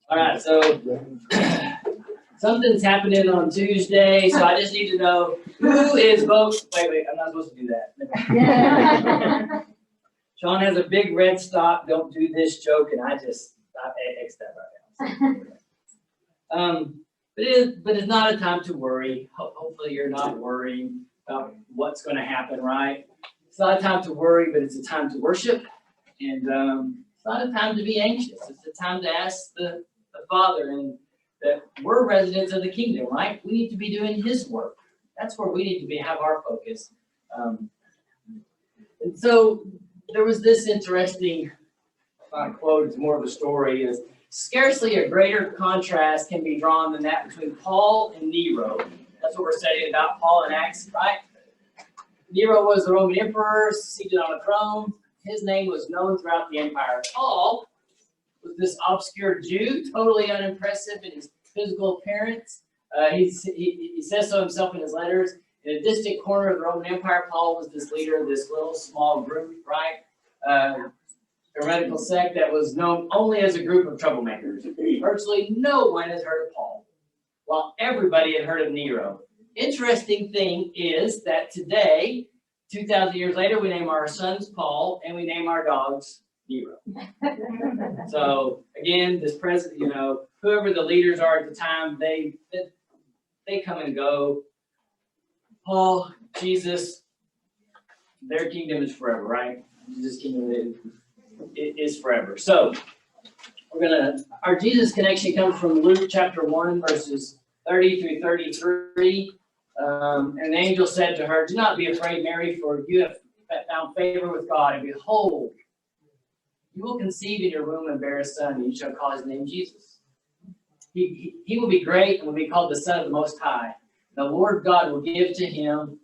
All right, so something's happening on Tuesday, so I just need to know who is both. Wait, I'm not supposed to do that. Sean has a big red stop. Don't do this joke, and I X that right now. But it's not a time to worry. Hopefully, you're not worrying about what's going to happen, right? It's not a time to worry, but it's a time to worship, and it's not a time to be anxious. It's a time to ask the Father, and that we're residents of the kingdom, right? We need to be doing His work. That's where we need to have our focus. And so there was this interesting quote. It's more of a story. Is scarcely a greater contrast can be drawn than that between Paul and Nero. That's what we're studying about Paul and Acts, right? Nero was the Roman emperor seated on a throne. His name was known throughout the empire. Paul was this obscure Jew, totally unimpressive in his physical appearance. He says so himself in his letters. In a distant corner of the Roman Empire, Paul was this leader of this little small group, right? Heretical sect that was known only as a group of troublemakers. Virtually no one has heard of Paul, while everybody had heard of Nero. Interesting thing is that today, 2,000 years later, we name our sons Paul and we name our dogs Nero. So again, this president, whoever the leaders are at the time, they come and go. Paul, Jesus, their kingdom is forever, right? Jesus' kingdom is forever. So our Jesus connection comes from Luke chapter 1, verses 30 through 33. And the angel said to her, "Do not be afraid, Mary, for you have found favor with God. And behold, you will conceive in your womb and bear a son, and you shall call his name Jesus. He will be great and will be called the Son of the Most High. The Lord God will give to him,"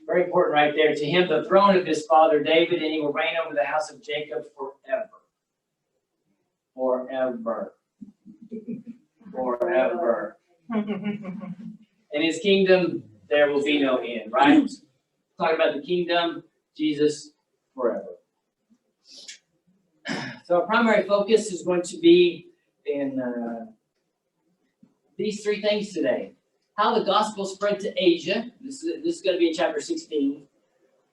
very important right there, "to him the throne of his father David, and he will reign over the house of Jacob forever." Forever. Forever. In his kingdom, there will be no end, right? Talking about the kingdom, Jesus forever. So our primary focus is going to be in these three things today. How the gospel spread to Asia. This is going to be in chapter 16.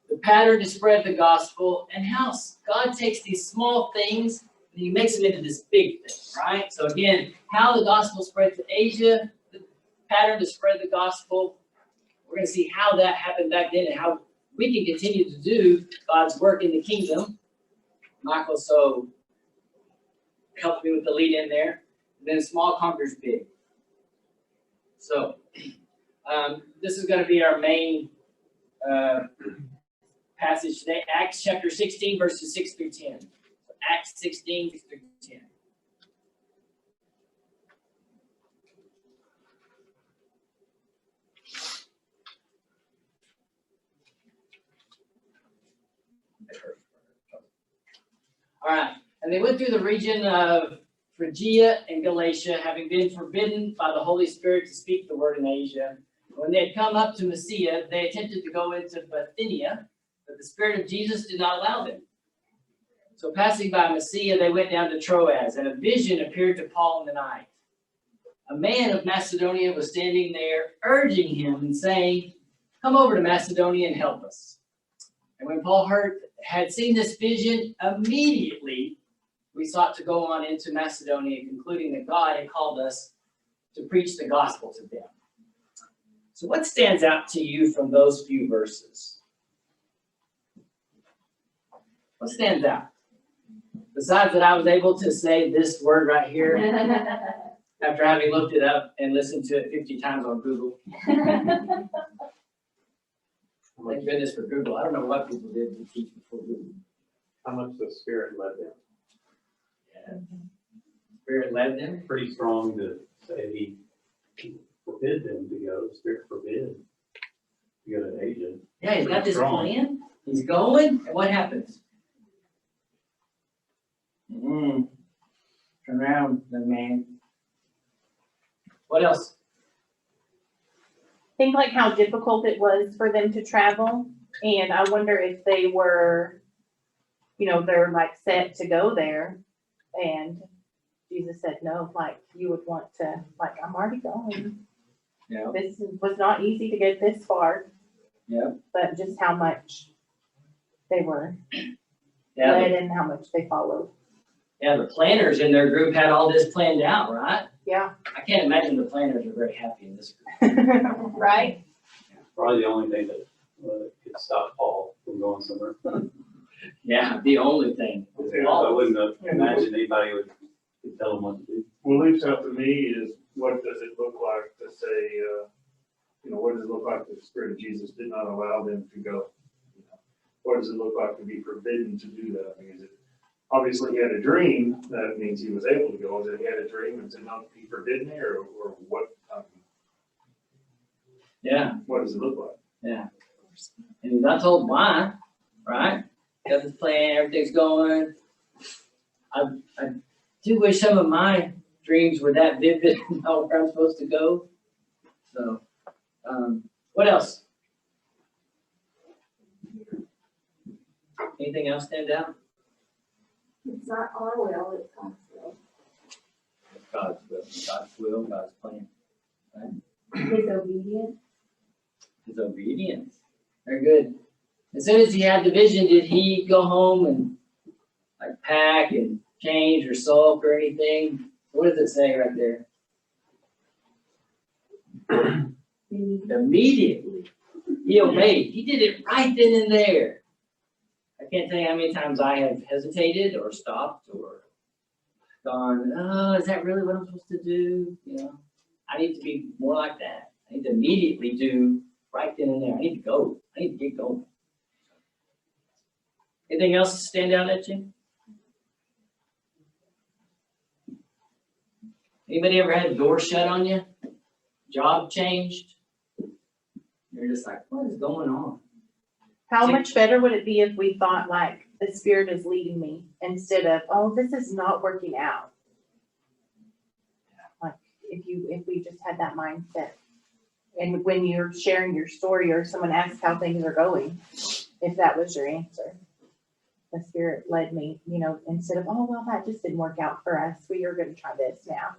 The pattern to spread the gospel, and how God takes these small things and He makes them into this big thing, right? So again, how the gospel spread to Asia, the pattern to spread the gospel. We're going to see how that happened back then and how we can continue to do God's work in the kingdom. Michael helped me with the lead in there. And then small conquers big. So this is going to be our main passage today. Acts chapter 16, verses 6 through 10. So Acts 16, 6 through 10. All right. And they went through the region of Phrygia and Galatia, having been forbidden by the Holy Spirit to speak the word in Asia. When they had come up to Mysia, they attempted to go into Bithynia, but the Spirit of Jesus did not allow them. So passing by Mysia, they went down to Troas, and a vision appeared to Paul in the night. A man of Macedonia was standing there, urging him and saying, "Come over to Macedonia and help us." And when Paul had seen this vision, immediately we sought to go on into Macedonia, concluding that God had called us to preach the gospel to them. So what stands out to you from those few verses? What stands out? Besides that I was able to say this word right here after having looked it up and listened to it 50 times on Google. Thank goodness for Google. I don't know what people did to teach before Google. How much the Spirit led them? Yeah. Spirit led them. Pretty strong to say He forbid them to go. The Spirit forbid to go to Asia. Yeah, He's got this plan. He's going, and what happens? Turn around, young man. What else? Think like how difficult it was for them to travel, and I wonder if they were, they're like set to go there, and Jesus said no, like you would want to, like, I'm already going. Yeah. This was not easy to get this far. Yeah. But just how much they were Yeah, led and how much they followed. yeah, the planners in their group had all this planned out, right? Yeah. I can't imagine the planners are very happy in this group. Right? Probably the only thing that could stop Paul from going somewhere. Yeah, the only thing. I wouldn't have imagined anybody would tell him what to do. What leaps out to me is, what does it look like to say, what does it look like if the Spirit of Jesus did not allow them to go? What does it look like to be forbidden to do that? I mean, is it, obviously he had a dream, that means he was able to go. Is it he had a dream and said not to be forbidden there, or what? Yeah, What does it look like? yeah. And he's not told why, right? Got this plan, everything's going. I do wish some of my dreams were that vivid and know where I'm supposed to go. So, what else? Anything else stand out? It's not our will, it's God's will. God's will, God's plan. His obedience. His obedience. Very good. As soon as he had the vision, did he go home and like pack and change or sulk or anything? What does it say right there? Immediately. He obeyed. He did it right then and there. I can't tell you how many times I have hesitated or stopped or gone, oh, is that really what I'm supposed to do? I need to be more like that. I need to immediately do right then and there. I need to go. I need to get going. Anything else stand out at you? Anybody ever had a door shut on you? Job changed? You're just like, what is going on? How much better would it be if we thought like the Spirit is leading me instead of, oh, this is not working out? Like if we just had that mindset. And when you're sharing your story or someone asks how things are going, if that was your answer. The Spirit led me, instead of, oh, well, that just didn't work out for us. We are going to try this now.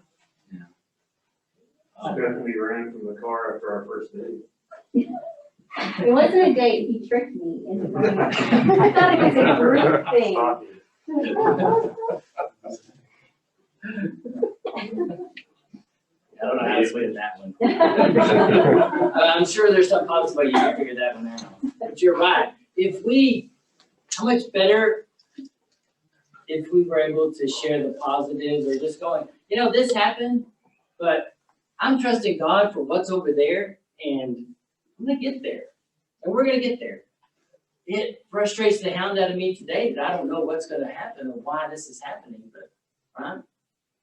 Stephanie ran from the car after our first date. It wasn't a date, he tricked me into going. I thought it was a group thing. Stop it. I don't know how to explain that one. I'm sure there's some possible you can figure that one out. But you're right. How much better if we were able to share the positives or just going, this happened, but I'm trusting God for what's over there, and I'm going to get there. And we're going to get there. It frustrates the hound out of me today that I don't know what's going to happen or why this is happening, but right?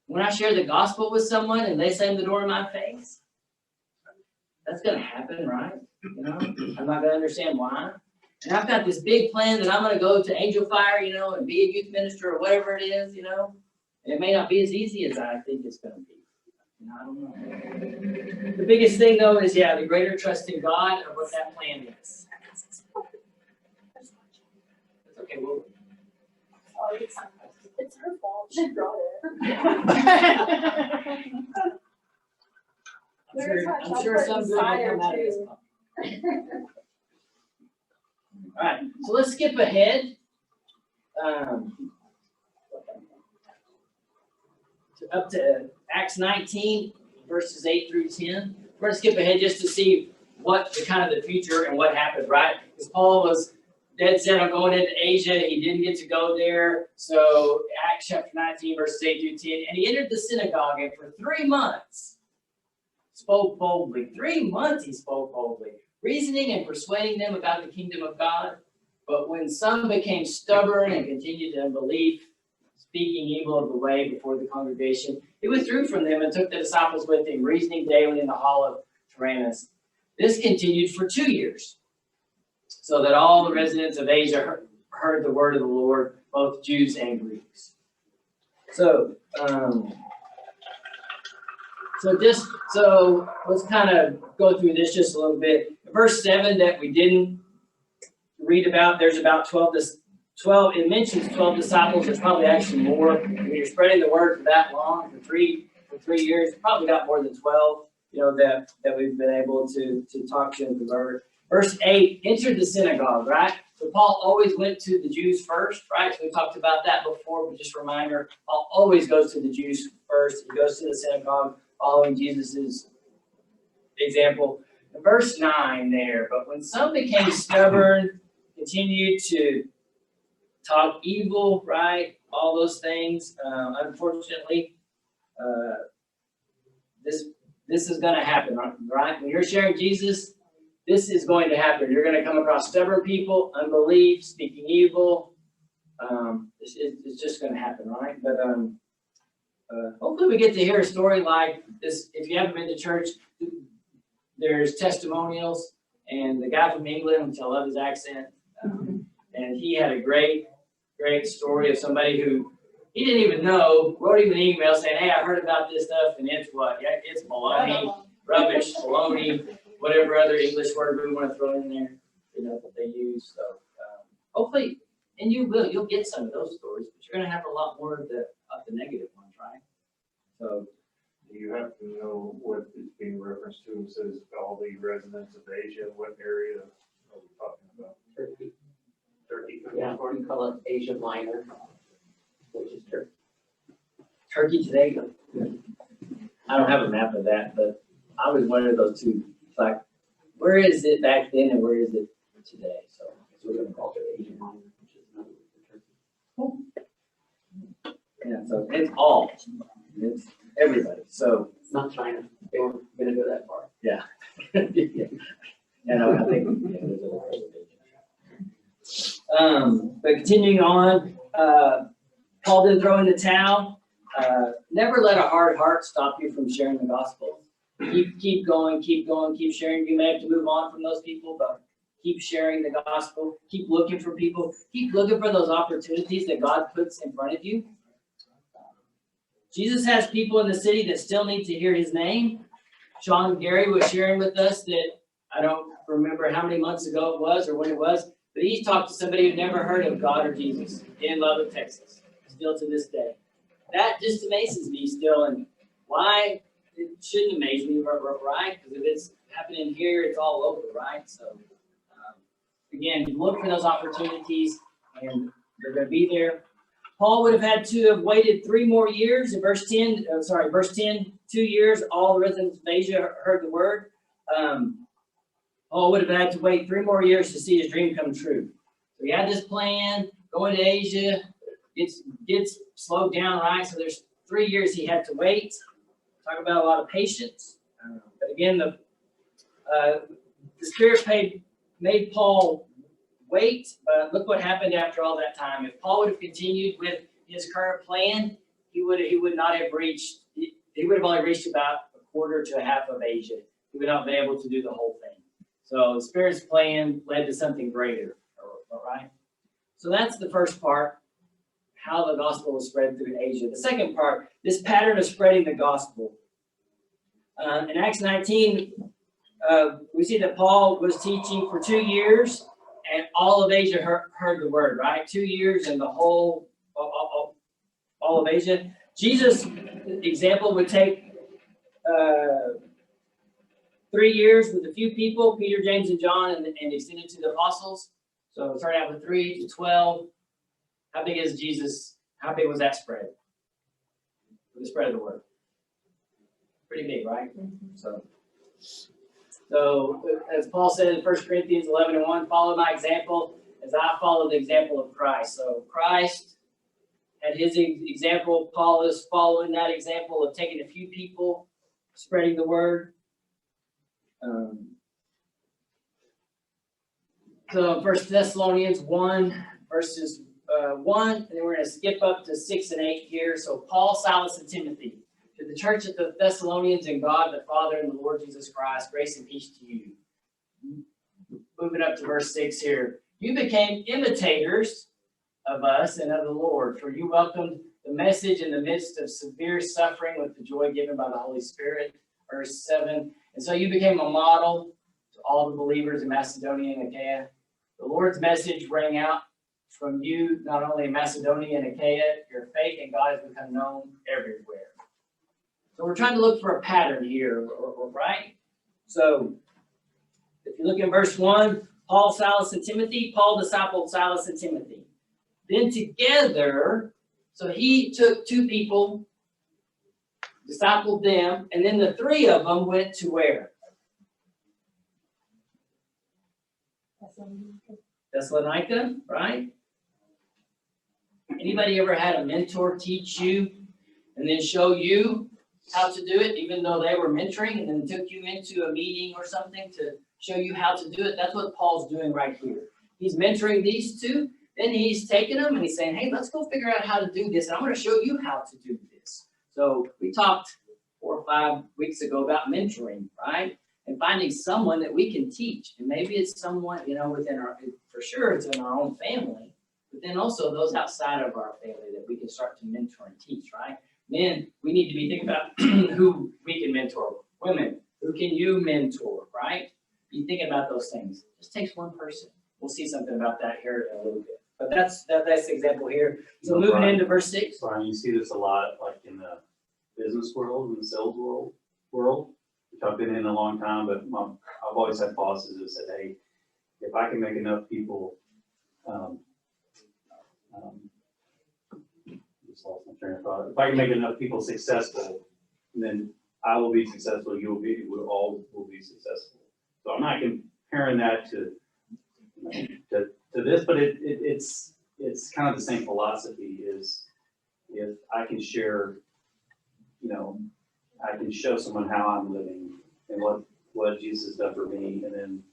When I share the gospel with someone and they slam the door in my face, that's going to happen, right? I'm not going to understand why. And I've got this big plan that I'm going to go to Angel Fire, and be a youth minister or whatever it is, and it may not be as easy as I think it's going to be. I don't know. The biggest thing though is, the greater trust in God of what that plan is. It's okay, well. Oh, it's her fault, she brought it. I'm sure some good will come out of this. All right, so let's skip ahead. Up to Acts 19, verses 8 through 10. We're going to skip ahead just to see what the kind of the future and what happened, right? Because Paul was dead set on going into Asia. He didn't get to go there. So Acts chapter 19, verses 8 through 10. And he entered the synagogue, and for 3 months spoke boldly. 3 months he spoke boldly, reasoning and persuading them about the kingdom of God. But when some became stubborn and continued in unbelief, speaking evil of the way before the congregation, he withdrew from them and took the disciples with him, reasoning daily in the hall of Tyrannus. This continued for 2 years, so that all the residents of Asia heard the word of the Lord, both Jews and Greeks. So let's kind of go through this just a little bit. Verse 7 that we didn't read about, there's about 12 12, it mentions 12 disciples. There's probably actually more. When you're spreading the word for that long, for three years, probably got more than 12, that we've been able to talk to and convert. Verse 8, entered the synagogue, right? So Paul always went to the Jews first, right? So we talked about that before, but just a reminder, Paul always goes to the Jews first. He goes to the synagogue following Jesus's example. In verse 9 there, but when some became stubborn, continued to talk evil, right? All those things. Unfortunately, this is going to happen, right? When you're sharing Jesus, this is going to happen. You're going to come across stubborn people, unbelief, speaking evil. It's just going to happen, right? But hopefully we get to hear a story like this. If you haven't been to church, there's testimonials. And the guy from England, which I love his accent, and he had a great story of somebody who he didn't even know, wrote him an email saying, hey, I heard about this stuff, and it's what? Yeah, it's baloney, rubbish, baloney, whatever other English word we want to throw in there, that they use. So hopefully, and you'll get some of those stories, but you're going to have a lot more of the negative ones, right? So You have to know what is being referenced to. It says all the residents of Asia. What area are we talking about? Turkey. Turkey. Yeah, or you call it Asia Minor, which is Turkey. Turkey today, I don't have a map of that, but I was one of those two. It's like, where is it back then and where is it today? So So we're going to call it Asia Minor, which is another word for Turkey. yeah, so it's everybody. So It's not China. They weren't going to go that far. yeah. I think there's a lot of but continuing on, Paul didn't throw in the towel. Never let a hard heart stop you from sharing the gospel. Keep going, keep sharing. You may have to move on from those people, but keep sharing the gospel. Keep looking for people. Keep looking for those opportunities that God puts in front of you. Jesus has people in the city that still need to hear his name. Sean Gary was sharing with us that I don't remember how many months ago it was or when it was, but he talked to somebody who never heard of God or Jesus in Lubbock, Texas, still to this day. That just amazes me still, and why it shouldn't amaze me, right? Because if it's happening here, it's all over, right? So, again, look for those opportunities, and they're going to be there. Paul would have had to have waited 3 more years. In verse 10, 2 years, all the residents of Asia heard the word. Paul would have had to wait 3 more years to see his dream come true. So he had this plan, going to Asia, gets slowed down, right? So there's 3 years he had to wait. Talk about a lot of patience. But again, the Spirit made Paul wait, but look what happened after all that time. If Paul would have continued with his current plan, he would not have reached. He would have only reached about a quarter to a half of Asia. He would not have been able to do the whole thing. So the Spirit's plan led to something greater, right? So that's the first part, how the gospel was spread through Asia. The second part, this pattern of spreading the gospel. In Acts 19, we see that Paul was teaching for 2 years, and all of Asia heard the word, right? 2 years and the whole, all of Asia. Jesus' example would take 3 years with a few people, Peter, James, and John, and extended to the apostles. So starting out with 3 to 12. How big is Jesus? How big was that spread? The spread of the word. Pretty big, right? So as Paul said in 1 Corinthians 11:1, follow my example as I follow the example of Christ. So Christ had his example. Paul is following that example of taking a few people, spreading the word. So 1 Thessalonians 1, verses 1, and then we're going to skip up to 6 and 8 here. So Paul, Silas, and Timothy, to the church of the Thessalonians and God the Father and the Lord Jesus Christ, grace and peace to you. Moving up to verse 6 here. You became imitators of us and of the Lord, for you welcomed the message in the midst of severe suffering with the joy given by the Holy Spirit. Verse 7. And so you became a model to all the believers in Macedonia and Achaia. The Lord's message rang out from you, not only in Macedonia and Achaia, your faith in God has become known everywhere. So we're trying to look for a pattern here, right? So if you look in verse 1, Paul, Silas, and Timothy, Paul discipled Silas and Timothy. Then together, so he took 2 people, discipled them, and then the 3 of them went to where? Thessalonica, right? Anybody ever had a mentor teach you and then show you how to do it, even though they were mentoring, and then took you into a meeting or something to show you how to do it? That's what Paul's doing right here. He's mentoring these 2, then he's taking them and he's saying, hey, let's go figure out how to do this. And I'm going to show you how to do this. So we talked 4 or 5 weeks ago about mentoring, right? And finding someone that we can teach. And maybe it's someone, within our, for sure it's in our own family, but then also those outside of our family that we can start to mentor and teach, right? Men, we need to be thinking about who we can mentor. Women, who can you mentor, right? Be thinking about those things. It just takes one person. We'll see something about that here in a little bit. But that's the example here. So moving Bryan, into verse 6. Bryan, you see this a lot, like in the business world and the sales world, which I've been in a long time, but I've always had bosses that said, hey, if I can make enough people, just lost my train of thought. If I can make enough people successful, then I will be successful, we all will be successful. So I'm not comparing that to this, but it's kind of the same philosophy. Is if I can share, I can show someone how I'm living and what Jesus has done for me, and then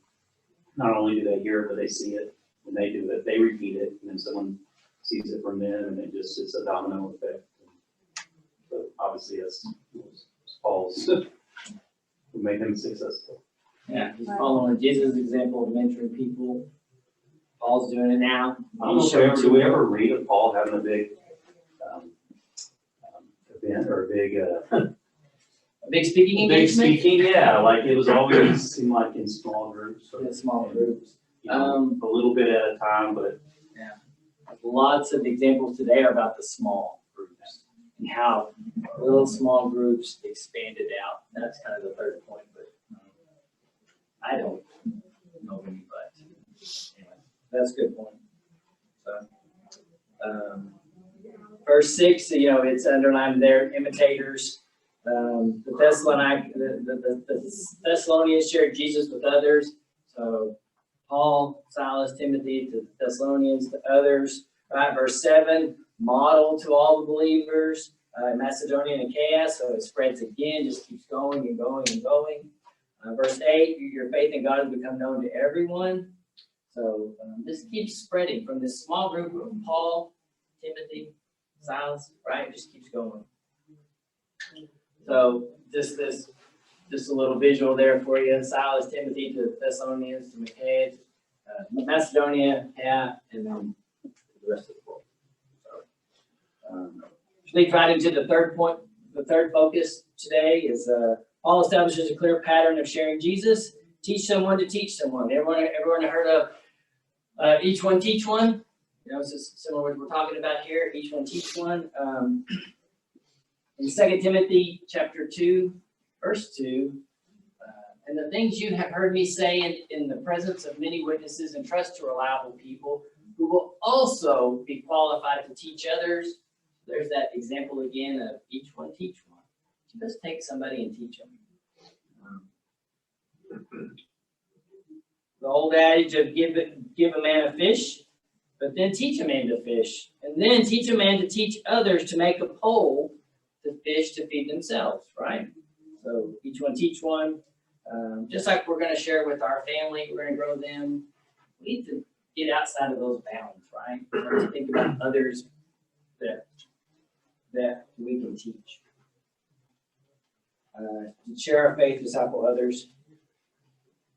not only do they hear it, but they see it, and they do it, they repeat it, and then someone sees it from them, and it's a domino effect. So obviously, it's Paul's who made him successful. Yeah, he's following Jesus' example of mentoring people. Paul's doing it now. I don't know if do we ever read of Paul having a big event or a big A big speaking big engagement? speaking? Yeah, like it was always seemed like in small groups. Or, In small groups. a little bit at a time, but Lots of examples today are about the small groups and how little small groups expanded out. That's kind of the third point, but I don't know any, but anyway, that's a good point. So, verse 6, it's underlined there, imitators. The Thessalonians shared Jesus with others. So Paul, Silas, Timothy to the Thessalonians, to others. Right, verse 7, model to all the believers in Macedonia and Achaia. So it spreads again, just keeps going and going and going. Verse 8, your faith in God has become known to everyone. So this keeps spreading from this small group of Paul, Timothy, Silas, right? It just keeps going. So just a little visual there for you. Silas, Timothy to Thessalonians, to Achaia, Macedonia, and then the rest of the world. So, leads right into the third point. The third focus today is Paul establishes a clear pattern of sharing Jesus. Teach someone to teach someone. Everyone heard of each one teach one? This is similar to what we're talking about here. Each one teach one. In 2 Timothy chapter 2, verse 2, and the things you have heard me say in the presence of many witnesses, entrust to reliable people who will also be qualified to teach others. There's that example again of each one teach one. Just take somebody and teach them. The old adage of give a man a fish, but then teach a man to fish, and then teach a man to teach others to make a pole to fish to feed themselves, right? So each one teach one. Just like we're going to share with our family, we're going to grow them. We need to get outside of those bounds, right? We have to think about others that we can teach. To share our faith, disciple others.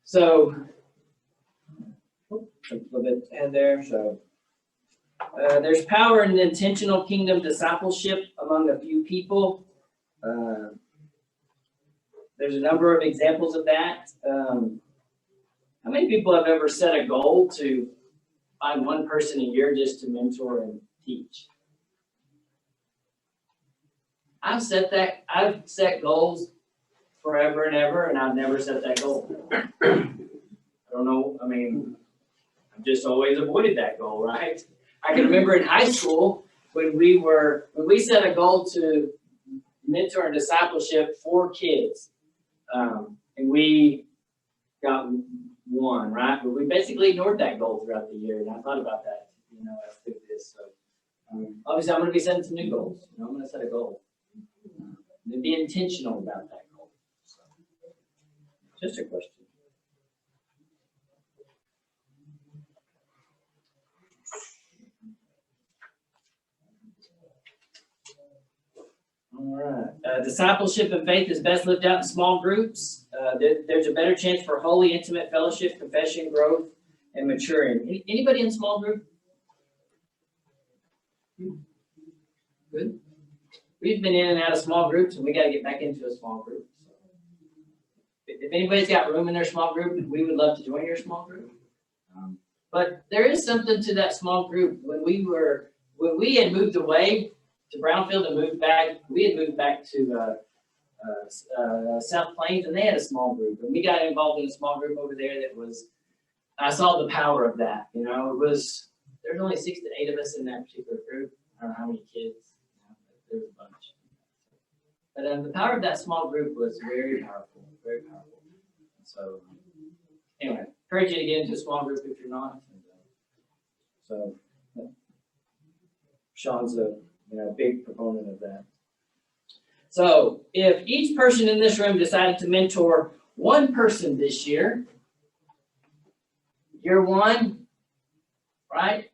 So, a little bit ahead there. So, there's power in intentional kingdom discipleship among a few people. There's a number of examples of that. How many people have ever set a goal to find one person a year just to mentor and teach. I've set goals forever and ever, and I've never set that goal. I don't know, I mean, I've just always avoided that goal, right? I can remember in high school when we set a goal to mentor and discipleship 4 kids. And we got 1, right? But we basically ignored that goal throughout the year, and I thought about that, as I did this. So obviously I'm gonna be setting some new goals. I'm gonna set a goal. And be intentional about that goal. So, just a question. All right. Discipleship and faith is best lived out in small groups. There's a better chance for holy, intimate fellowship, confession, growth, and maturing. Anybody in small group? Good. We've been in and out of small groups, and we got to get back into a small group. So, if anybody's got room in their small group, we would love to join your small group. But there is something to that small group. When we had moved away to Brownfield and we had moved back to South Plains, and they had a small group, and we got involved in a small group over there I saw the power of that. There's only 6 to 8 of us in that particular group. I don't know how many kids. There's a bunch. But the power of that small group was very powerful, very powerful. So anyway, encourage you to get into a small group if you're not. So Sean's a big proponent of that. So if each person in this room decided to mentor one person this year, year 1, right?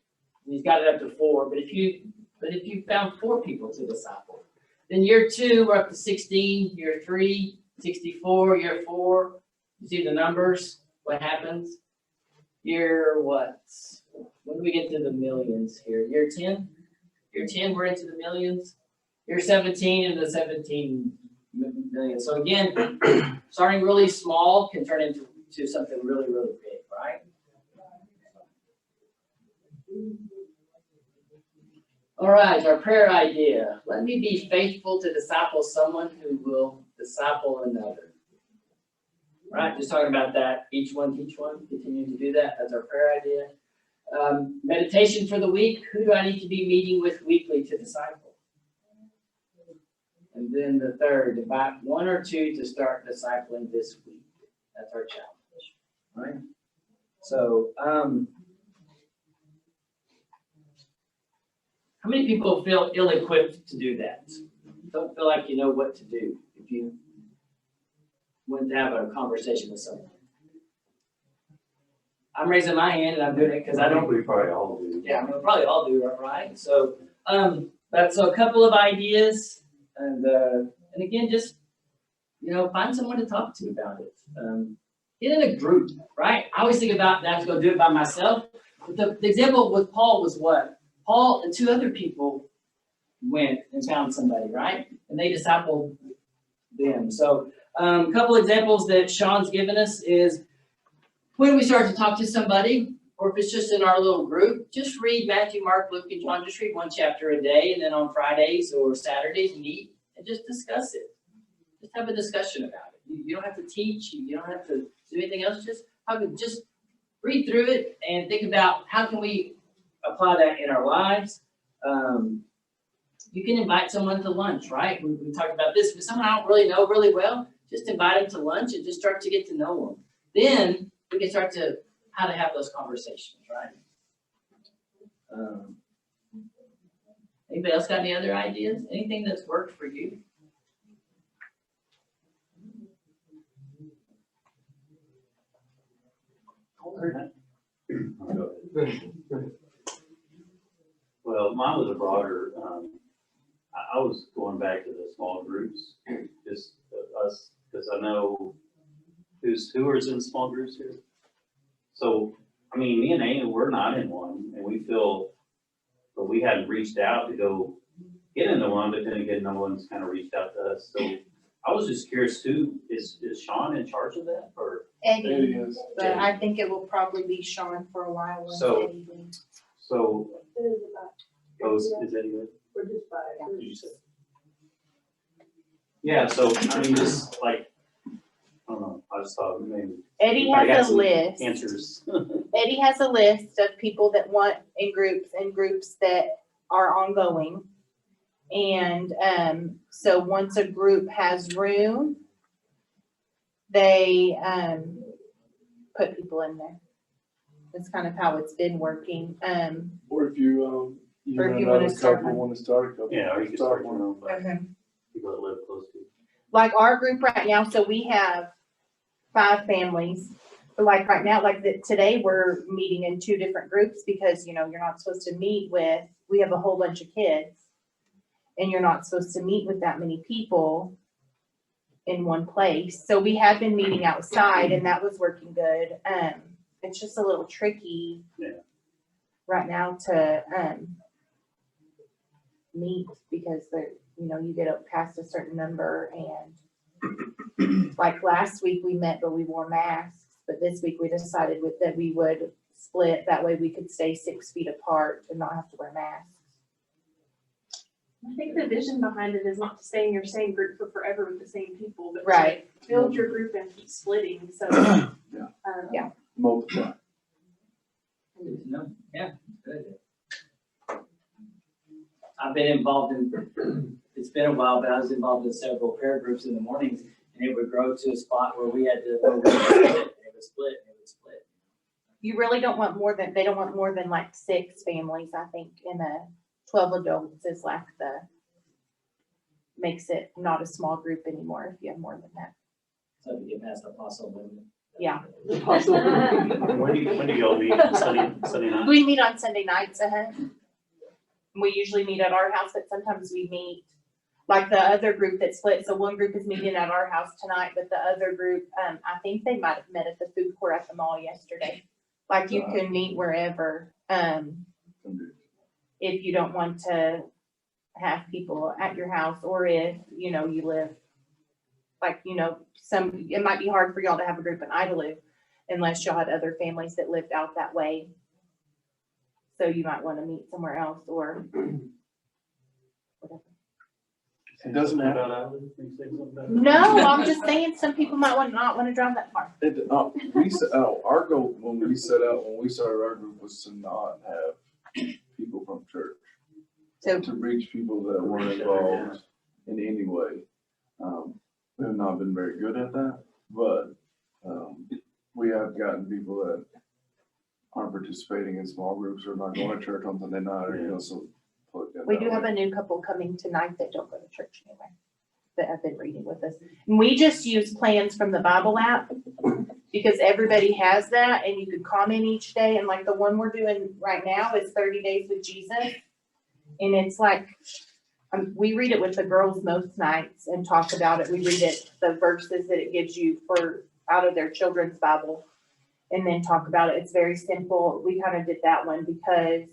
And he's got it up to 4, but if you found 4 people to disciple, then year 2, we're up to 16, year 3, 64, year 4, you see the numbers, what happens? Year what? When do we get to the millions here? Year 10? Year 10, we're into the millions. Year 17 into 17 million. So again, starting really small can turn into something really, really big, right? All right, our prayer idea. Let me be faithful to disciple someone who will disciple another. All right, just talking about that. Each one, continue to do that. That's our prayer idea. Meditation for the week. Who do I need to be meeting with weekly to disciple? And then the third, invite 1 or 2 to start discipling this week. That's our challenge, right? So, how many people feel ill-equipped to do that? Don't feel like you know what to do if you want to have a conversation with someone? I'm raising my hand and I'm doing it because I don't. We probably all do. Yeah, we'll probably all do it, right? So, that's a couple of ideas, and again, just find someone to talk to about it. Get in a group, right? I always think about that to go do it by myself. But the example with Paul was what? Paul and 2 other people went and found somebody, right? And they discipled them. So, a couple examples that Sean's given us is when we start to talk to somebody, or if it's just in our little group, just read Matthew, Mark, Luke, and John. Just read 1 chapter a day, and then on Fridays or Saturdays, meet and just discuss it. Just have a discussion about it. You don't have to teach. You don't have to do anything else. Just read through it and think about how can we apply that in our lives. You can invite someone to lunch, right? We talked about this. If someone I don't really know really well, just invite them to lunch and just start to get to know them. Then we can start to how to have those conversations, right? Anybody else got any other ideas? Anything that's worked for you? Well, mine was a broader, I was going back to the small groups, just us, because I know who is in small groups here. So, I mean, me and Amy, we're not in one, and we feel, but we hadn't reached out to go get into one, but then again, no one's kind of reached out to us. So I was just curious, who is Sean in charge of that, or? Eddie, It is. but I think it will probably be Sean for a while once So- Eddie leaves. So, is Eddie good? We're just by. Did you say? Yeah, so, I mean, just like, I don't know, I just thought maybe. Eddie I got has a some list. Answers. Eddie has a list of people that want in groups and groups that are ongoing. And so once a group has room, they put people in there. That's kind of how it's been working. Or if you, Or if you run wanna out a start couple, one. wanna start a couple. Yeah, or you could start your own, but Okay. people that live close to you. Like our group right now, so we have 5 families. But like right now, today, we're meeting in 2 different groups because, you're not supposed to meet with, we have a whole bunch of kids. And you're not supposed to meet with that many people in one place. So we had been meeting outside and that was working good. It's just a little tricky. Yeah. Right now to meet because you get up past a certain number and like last week we met, but we wore masks. But this week we decided that we would split. That way we could stay 6 feet apart and not have to wear masks. I think the vision behind it is not to stay in your same group for forever with the same people, but Right. to build your group and keep splitting, so. Yeah. Yeah. Multiply. No, yeah, good. I've been involved in, it's been a while, but I was involved in several prayer groups in the mornings, and it would grow to a spot where we had to, where we would split, and it would split, and it would split. You really don't want they don't want more than like 6 families, I think, in a 12 adults is like makes it not a small group anymore if you have more than that. So we get past the apostle limit. Yeah. When do y'all meet? Sunday night? We meet on Sunday nights, We usually meet at our house, but sometimes we meet, like the other group that split, so one group is meeting at our house tonight, but the other group, I think they might have met at the food court at the mall yesterday. Like you can meet wherever, if you don't want to have people at your house, or if, you live, like, it might be hard for y'all to have a group in Idlewild unless y'all had other families that lived out that way. So you might want to meet somewhere else or whatever. It doesn't matter. No, I'm just saying some people might not want to drive that far. Our goal when we started our group was to not have people from church. So To reach people that weren't involved in any way. We have not been very good at that, but, we have gotten people that aren't participating in small groups or not going to church on Sunday night or, so. we do have a new couple coming tonight that don't go to church anyway, that have been reading with us. And we just use plans from the Bible app because everybody has that and you could comment each day. And like the one we're doing right now is 30 Days with Jesus. And it's like, we read it with the girls most nights and talk about it. We read it, the verses that it gives you out of their children's Bible, and then talk about it. It's very simple. We kind of did that one because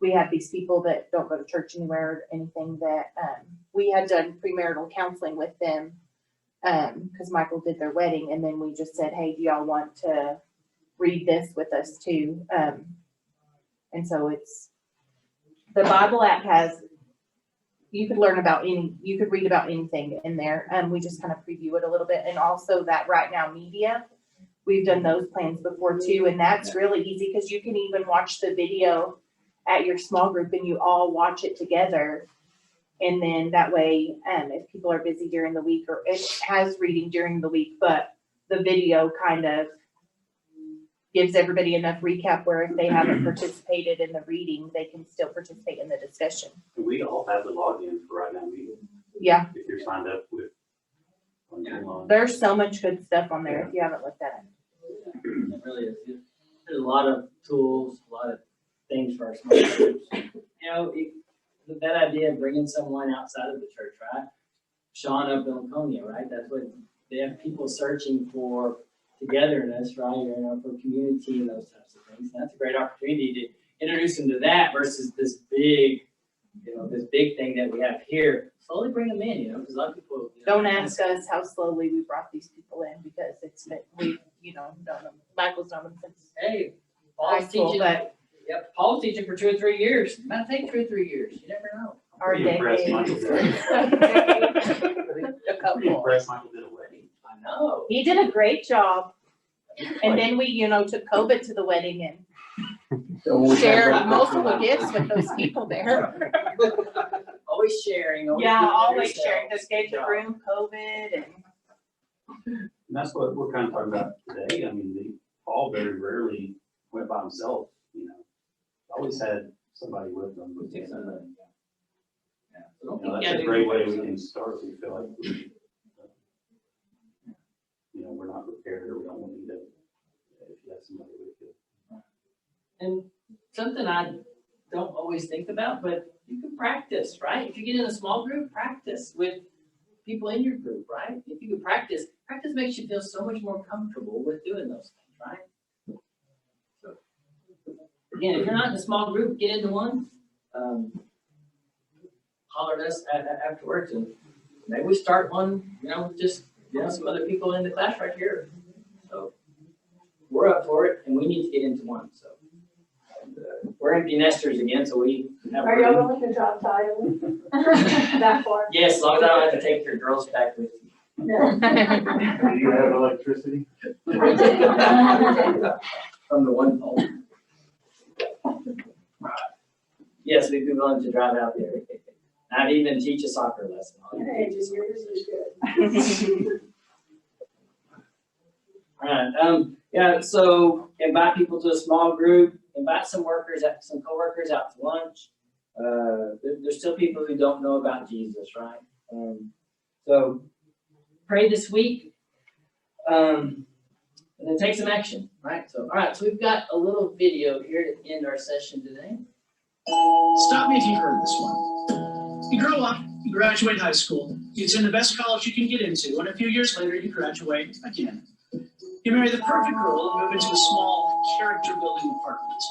we have these people that don't go to church anywhere or anything that, we had done premarital counseling with them, because Michael did their wedding. And then we just said, hey, do y'all want to read this with us too? And so the Bible app you could read about anything in there. We just kind of preview it a little bit. And also that Right Now Media, we've done those plans before too. And that's really easy because you can even watch the video at your small group and you all watch it together. And then that way, if people are busy during the week, or it has reading during the week, but the video kind of gives everybody enough recap where if they haven't participated in the reading, they can still participate in the discussion. We all have the login for Right Now Meeting, Yeah, if you're signed up with. there's so much good stuff on there if you haven't looked at it. It really is. There's a lot of tools, a lot of things for our small groups. That idea of bringing someone outside of the church, right? Sean up in Laconia, right? That's what they have, people searching for togetherness, right? For community and those types of things. And that's a great opportunity to introduce them to that versus this big this big thing that we have here, slowly bring them in, because a lot of people. Don't ask us how slowly we brought these people in because it's been, we, known them. Michael's known them since Hey, high Paul's school, teaching, but yep, Paul's teaching for 2 or 3 years. It might take 2 or 3 years. You never know. our Pretty impressed decades. A couple. Impressed Michael did a wedding. I know. He did a great job. And then we, took COVID to the wedding and shared multiple gifts with those people there. Always sharing. Yeah, doing always yourself. sharing. Just gave the room COVID and. And that's what we're kind of talking about today. I mean, Paul very rarely went by himself, Always had somebody with them. Yeah. So don't think That's you a gotta great do way it. we can start. We feel like we're not prepared or we don't want you to, if you have somebody with you. And something I don't always think about, but you can practice, right? If you get in a small group, practice with people in your group, right? If you can practice makes you feel so much more comfortable with doing those things, right? So, again, if you're not in a small group, get into one. Holler at us afterwards, and maybe we start one, with just, some other people in the class right here. So we're up for it, and we need to get into one, so. And, we're empty nesters again, so we have. Are y'all willing to drop title? That far? Yes, as long as I don't have to take your girls back with you. No. Do you have electricity? From the one pole. Yes, we'd be willing to drive out there. I'd even teach a soccer lesson. Hey, just yours is good. Alright, so invite people to a small group, invite some coworkers out to lunch. There's still people who don't know about Jesus, right? So pray this week, and then take some action, right? So, so we've got a little video here to end our session today. Stop me if you've heard this one. You grow up, you graduate high school, you attend the best college you can get into, and a few years later you graduate again. You marry the perfect girl and move into a small, character-building apartment.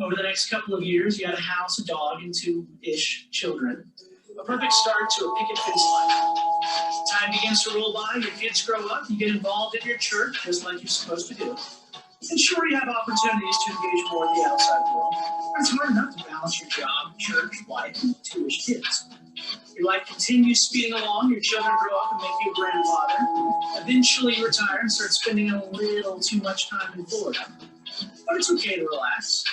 Over the next couple of years, you had a house, a dog, and 2-ish children. A perfect start to a picket fence life. Time begins to roll by, your kids grow up, you get involved in your church, just like you're supposed to do. And sure, you have opportunities to engage more with the outside world, but it's hard enough to balance your job, church, wife, and 2-ish kids. Your life continues speeding along, your children grow up and make you a grandfather. Eventually you retire and start spending a little too much time in Florida. But it's okay to relax.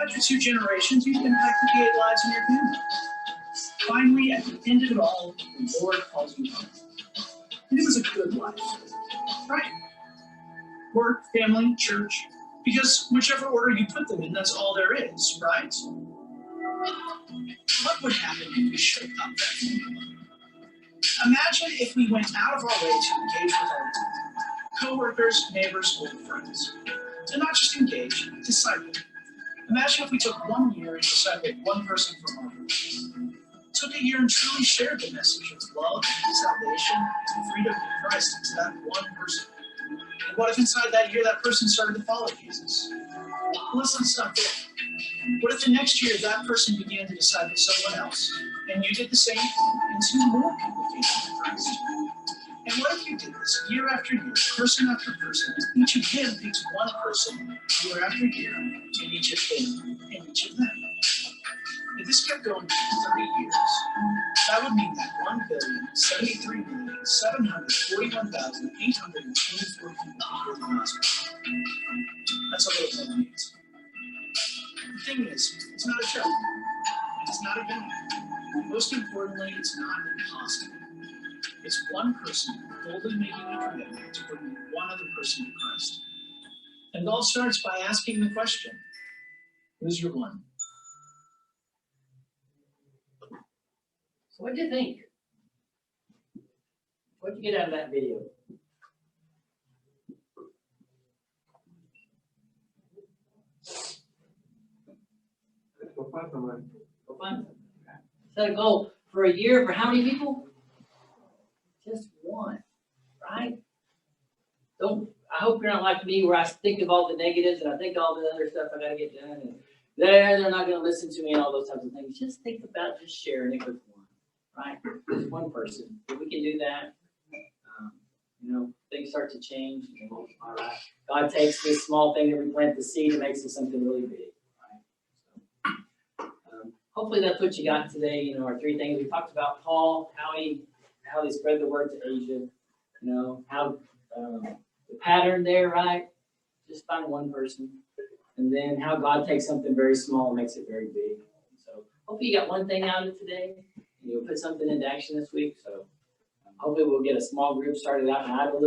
After 2 generations, you've impacted the 8 lives in your family. Finally, at the end of it all, the Lord calls you home. And it was a good life, right? Work, family, church, because whichever order you put them in, that's all there is, right? What would happen if we shook up that formula? Imagine if we went out of our way to engage with our co-workers, neighbors, old friends. To not just engage, disciple. Imagine if we took 1 year and discipled one person from our group. Took a year and truly shared the message of love, salvation, and freedom in Christ to that one person. And what if inside that year that person started to follow Jesus? Well, let's not stop there. What if the next year that person began to disciple someone else, and you did the same thing, and 2 more people came to Christ? And what if you did this year after year, person after person, and each of them picked one person year after year, and each of them, and each of them? If this kept going for 30 years, that would mean that 1,073,741,824 people heard the gospel. That's a little more than it is. The thing is, it's not a joke, and it's not a game. Most importantly, it's not impossible. It's one person boldly making a commitment to bring one other person to Christ. And it all starts by asking the question, who's your one? So what'd you think? What'd you get out of that video? Go find somebody. Go find them. Set a goal for a year for how many people? Just one, right? I hope you're not like me where I think of all the negatives and I think all the other stuff I gotta get done. And they're not gonna listen to me and all those types of things. Just think about just sharing it with one, right? Just one person. If we can do that, things start to change. All right. God takes this small thing that we plant the seed and makes it something really big, right? So, hopefully that's what you got today. Our three things. We talked about Paul, how he spread the word to Asia, how the pattern there, right? Just find one person. And then how God takes something very small and makes it very big. So hopefully you got one thing out of today, and you'll put something into action this week. So hopefully we'll get a small group started out in Idaho,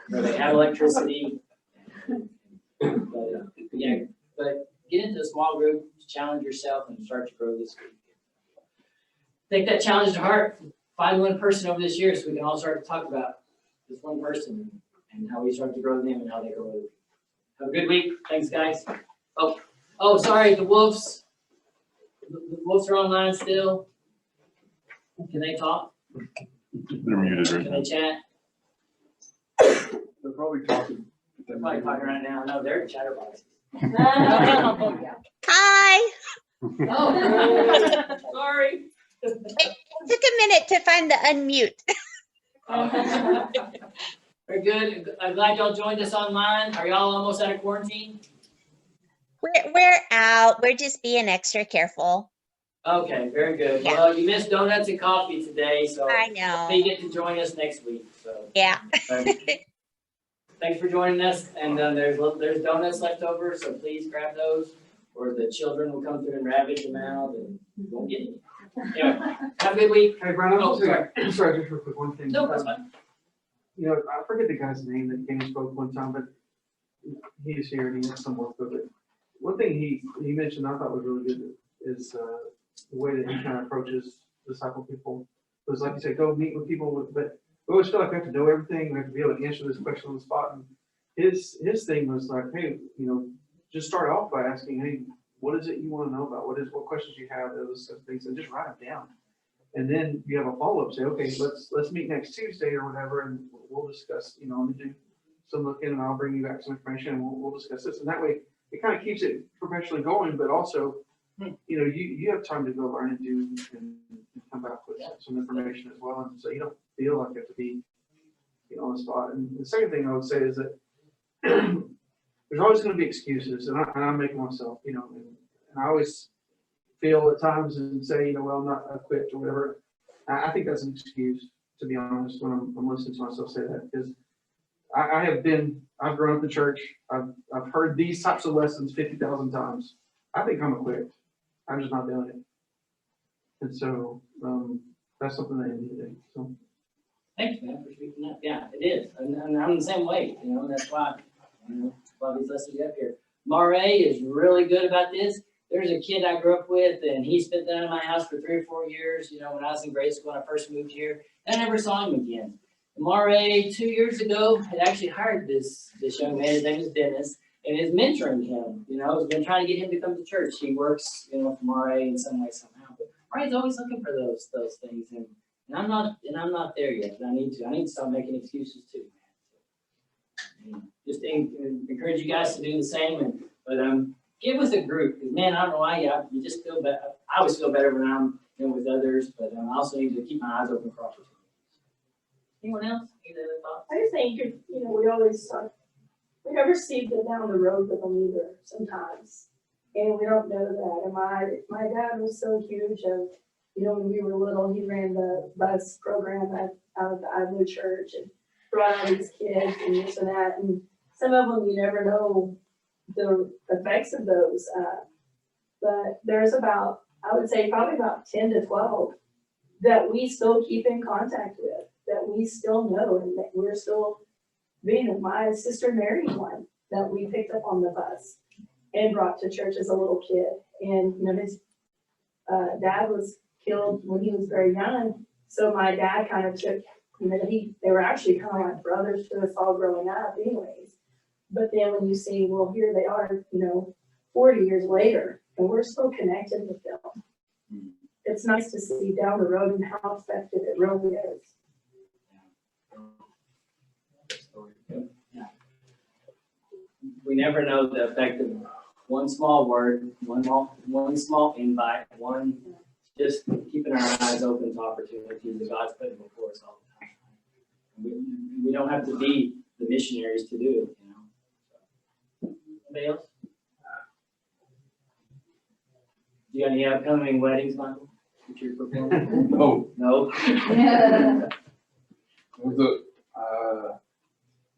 where they have electricity. But get into a small group, challenge yourself, and start to grow this week. Take that challenge to heart. Find one person over this year so we can all start to talk about this one person and how we start to grow them and how they grow. Have a good week. Thanks, guys. Oh, sorry, the Wolves. The Wolves are online still. Can they talk? They're muted right Can now. they chat? They're probably talking. They're probably talking right now. No, they're chatterboxes. Hi. Oh, sorry. Took a minute to find the unmute. Very good. I'm glad y'all joined us online. Are y'all almost out of quarantine? We're out. We're just being extra careful. Okay, very good. Yeah. Well, you missed donuts and coffee today, so I you know. get to join us next week. So Yeah. Thanks for joining us. And there's donuts left over, so please grab those, or the children will come through and ravage them out and you won't get any. Anyway, have a good week. Hey, Brian, Oh, sorry. sorry, just real quick, one thing. No, that's fine. I forget the guy's name that came and spoke one time, but he's here and he has some work with it. One thing he mentioned I thought was really good is the way that he kind of approaches disciple people. It was like you said, go meet with people, but we always feel like we have to know everything. We have to be able to answer this question on the spot. And his thing was like, hey, just start off by asking, hey, what is it you want to know about? What questions you have, those sort of things, and just write them down. And then you have a follow-up, say, okay, let's meet next Tuesday or whatever, and we'll discuss, let me do some looking and I'll bring you back some information and we'll discuss this. And that way it kind of keeps it professionally going, but also, you have time to go learn and do and come back with some information as well. And so you don't feel like you have to be on the spot. And the second thing I would say is that there's always going to be excuses, and I'm making myself, and I always feel at times and say, well, I'm not equipped or whatever. I think that's an excuse, to be honest, when I'm listening to myself say that, because I've grown up in church. I've heard these types of lessons 50,000 times. I think I'm equipped. I'm just not doing it. And so that's something that I need to do. So. Thanks, man, for speaking up. Yeah, it is. And I'm the same way, that's why, these lessons you have here. Marae is really good about this. There's a kid I grew up with, and he spent down in my house for 3 or 4 years, when I was in grade school when I first moved here. And I never saw him again. Marae, 2 years ago, had actually hired this young man. His name is Dennis, and is mentoring him. Has been trying to get him to come to church. He works, for Marae in some way, somehow. But Marae's always looking for those things. And I'm not there yet. But I need to stop making excuses too. Just encourage you guys to do the same. But get with a group. Because man, I don't know why you just feel better. I always feel better when I'm with others. But I also need to keep my eyes open for opportunities. Anyone else? Any other thoughts? I just think we always we never see the down the road with them either sometimes, and we don't know that. And my dad was so huge of when we were little, he ran the bus program out of the Idaho church and brought all these kids and this and that, and some of them you never know the effects of those. But there's I would say probably about 10 to 12 that we still keep in contact with, that we still know, and that we're still being. My sister married one that we picked up on the bus and brought to church as a little kid. And his dad was killed when he was very young. So my dad kind of took, they were actually kind of like brothers to us all growing up anyways. But then when you see, well, here they are, 40 years later, and we're still connected with them. It's nice to see down the road and how effective it really is. Yeah. We never know the effect of one small word, one small invite, just keeping our eyes open to opportunities that God's putting before us all the time. We don't have to be the missionaries to do it, you know. Anybody else? You got any upcoming weddings, Michael? That you're performing? No, No?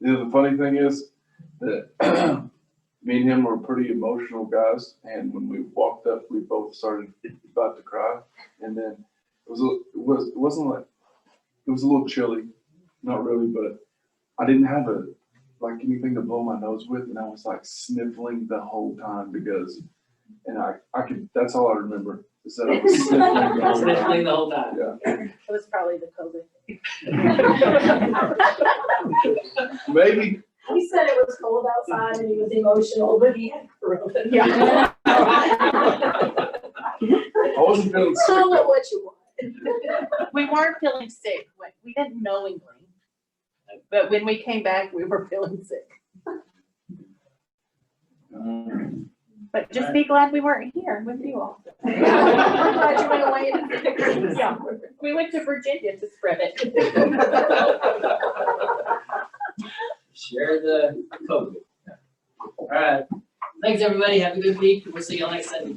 the funny thing is that me and him were pretty emotional guys, and when we walked up, we both started about to cry, and then it wasn't like, it was a little chilly, not really, but I didn't have anything to blow my nose with, and I was like sniffling the whole time and I could, that's all I remember, is that I was sniffling the whole Sniffling time. the whole time. Yeah, It was probably the COVID. maybe. He said it was cold outside and he was emotional, but he had corona. Yeah. I wasn't feeling sick. Tell them what you want. We weren't feeling sick, we didn't knowingly. But when we came back, we were feeling sick. But just be glad we weren't here with you all. I'm glad you went away and. Yeah, we went to Virginia to spread it. Share the COVID. All right. Thanks, everybody. Have a good week. We'll see you all next Sunday.